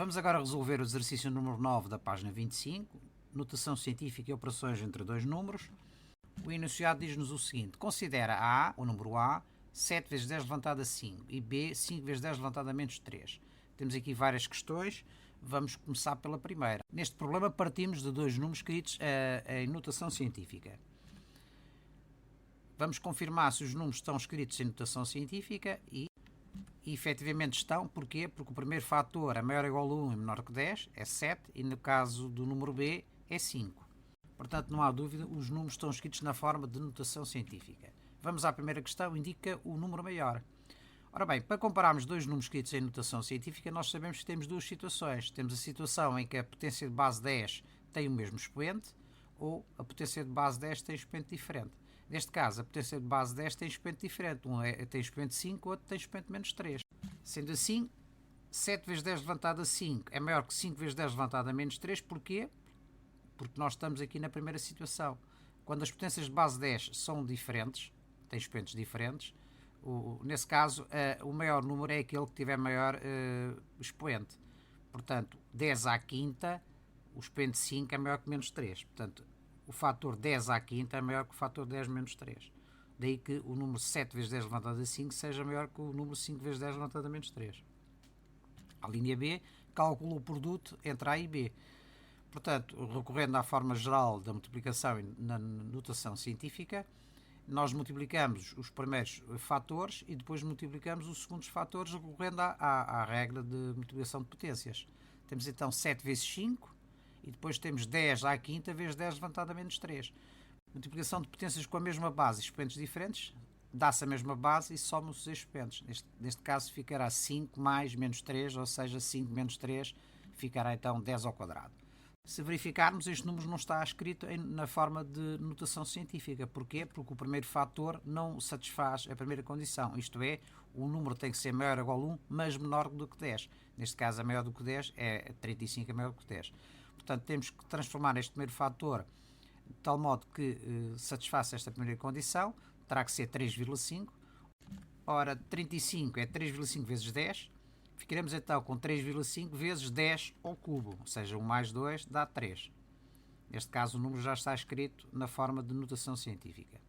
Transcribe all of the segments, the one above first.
Vamos agora resolver o exercício número 9 da página 25, notação científica e operações entre dois números. O enunciado diz-nos o seguinte: considera A, o número A, 7 vezes 10 elevado a 5 e B, 5 vezes 10 elevado a menos 3. Temos aqui várias questões, vamos começar pela primeira. Neste problema partimos de dois números escritos em notação científica. Vamos confirmar se os números estão escritos em notação científica e efetivamente estão. Porquê? Porque o primeiro fator é maior ou igual a 1 e menor que 10, é 7, e no caso do número B é 5. Portanto, não há dúvida, os números estão escritos na forma de notação científica. Vamos à primeira questão, indica o número maior. Ora bem, para compararmos dois números escritos em notação científica, nós sabemos que temos duas situações. Temos a situação em que a potência de base 10 tem o mesmo expoente, ou a potência de base 10 tem expoente diferente. Neste caso, a potência de base 10 tem expoente diferente. Um tem expoente 5, o outro tem expoente menos 3. Sendo assim, 7 vezes 10 levantado a 5 é maior que 5 vezes 10 levantado a menos 3. Porquê? Porque nós estamos aqui na primeira situação. Quando as potências de base 10 são diferentes, têm expoentes diferentes, nesse caso, o maior número é aquele que tiver maior expoente. Portanto, 10 à quinta, o expoente 5 é maior que menos 3. Portanto, o fator 10 à quinta é maior que o fator 10 menos 3. Daí que o número 7 vezes 10 levantado a 5 seja maior que o número 5 vezes 10 levantado a menos 3. A linha B calcula o produto entre A e B. Portanto, recorrendo à forma geral da multiplicação na notação científica, nós multiplicamos os primeiros fatores e depois multiplicamos os segundos fatores recorrendo à regra de multiplicação de potências. Temos então 7 vezes 5 e depois temos 10 à quinta vezes 10 levantado a menos 3. Multiplicação de potências com a mesma base e expoentes diferentes, dá-se a mesma base e soma os expoentes. Neste caso ficará 5 mais menos 3, ou seja, 5 menos 3 ficará então 10 ao quadrado. Se verificarmos, este número não está escrito na forma de notação científica. Porquê? Porque o primeiro fator não satisfaz a primeira condição, isto é, o número tem que ser maior ou igual a 1, mas menor do que 10. Neste caso, é maior do que 10, é 35 é maior do que 10. Portanto, temos que transformar este primeiro fator de tal modo que satisfaça esta primeira condição, terá que ser 3,5. Ora, 35 é 3,5 vezes 10. Ficaremos então com 3,5 vezes 10 ao cubo, ou seja, 1 mais 2 dá 3. Neste caso, o número já está escrito na forma de notação científica.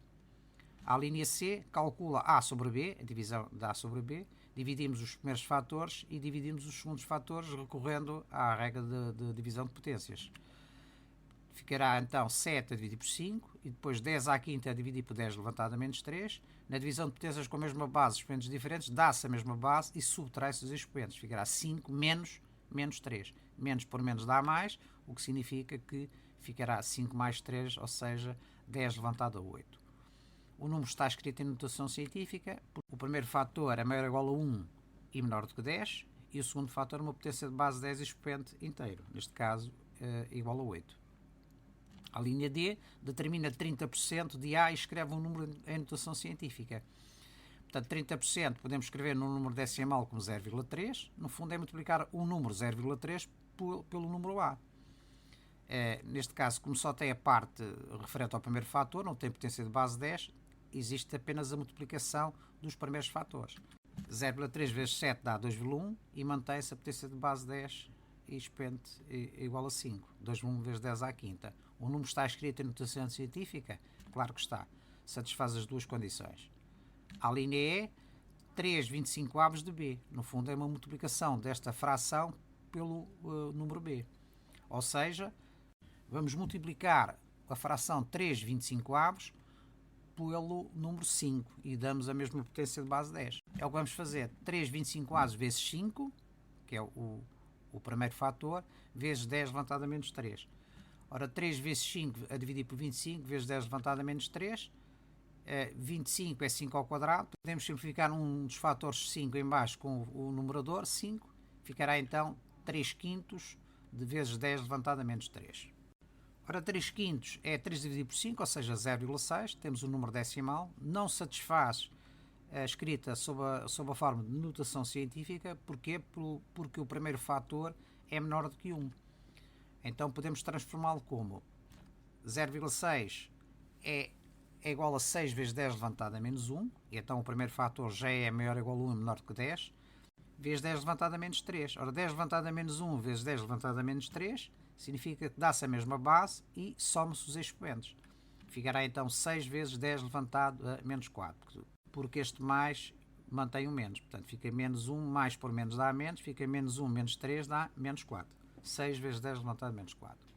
A linha C calcula A sobre B, a divisão de A sobre B, dividimos os primeiros fatores e dividimos os segundos fatores recorrendo à regra de divisão de potências. Ficará então 7 a dividir por 5 e depois 10 à quinta a dividir por 10 levantado a menos 3. Na divisão de potências com a mesma base, expoentes diferentes, dá-se a mesma base e subtrai-se os expoentes. Ficará 5 menos 3. Menos por menos dá mais, o que significa que ficará 5 mais 3, ou seja, 10 levantado a 8. O número está escrito em notação científica. O primeiro fator é maior ou igual a 1 e menor do que 10. E o segundo fator é uma potência de base 10 e expoente inteiro. Neste caso, igual a 8. A linha D determina 30% de A e escreve um número em notação científica. Portanto, 30% podemos escrever num número decimal como 0,3. No fundo é multiplicar o número 0,3 pelo número A. Neste caso, como só tem a parte referente ao primeiro fator, não tem potência de base 10, existe apenas a multiplicação dos primeiros fatores. 0,3 vezes 7 dá 2,1 e mantém-se a potência de base 10 e expoente igual a 5. 2,1 vezes 10 à quinta. O número está escrito em notação científica? Claro que está. Satisfaz as duas condições. A linha E, 3,25 avos de B. No fundo é uma multiplicação desta fração pelo número B. Ou seja, vamos multiplicar a fração 3,25 avos pelo número 5 e damos a mesma potência de base 10. É o que vamos fazer. 3,25 avos vezes 5, que é o primeiro fator, vezes 10 levantado a menos 3. Ora, 3 vezes 5 a dividir por 25, vezes 10 levantado a menos 3. 25 é 5 ao quadrado. Podemos simplificar um dos fatores 5 em baixo com o numerador, 5. Ficará então 3 quintos de vezes 10 levantado a menos 3. Ora, 3 quintos é 3 dividido por 5, ou seja, 0,6. Temos o número decimal. Não satisfaz a escrita sob a forma de notação científica. Porquê? Porque o primeiro fator é menor do que 1. Então podemos transformá-lo como 0,6 é igual a 6 vezes 10 levantado a menos 1. E então o primeiro fator já é maior ou igual a 1 e menor do que 10. vezes 10 levantado a menos 3. Ora, 10 levantado a menos 1 vezes 10 levantado a menos 3 significa que dá-se a mesma base e soma-se os expoentes. Ficará então 6 vezes 10 levantado a menos 4, porque este mais mantém o menos. Portanto, fica menos 1, mais por menos dá menos, fica menos 1 menos 3 dá menos 4. 6 vezes 10 levantado a menos 4.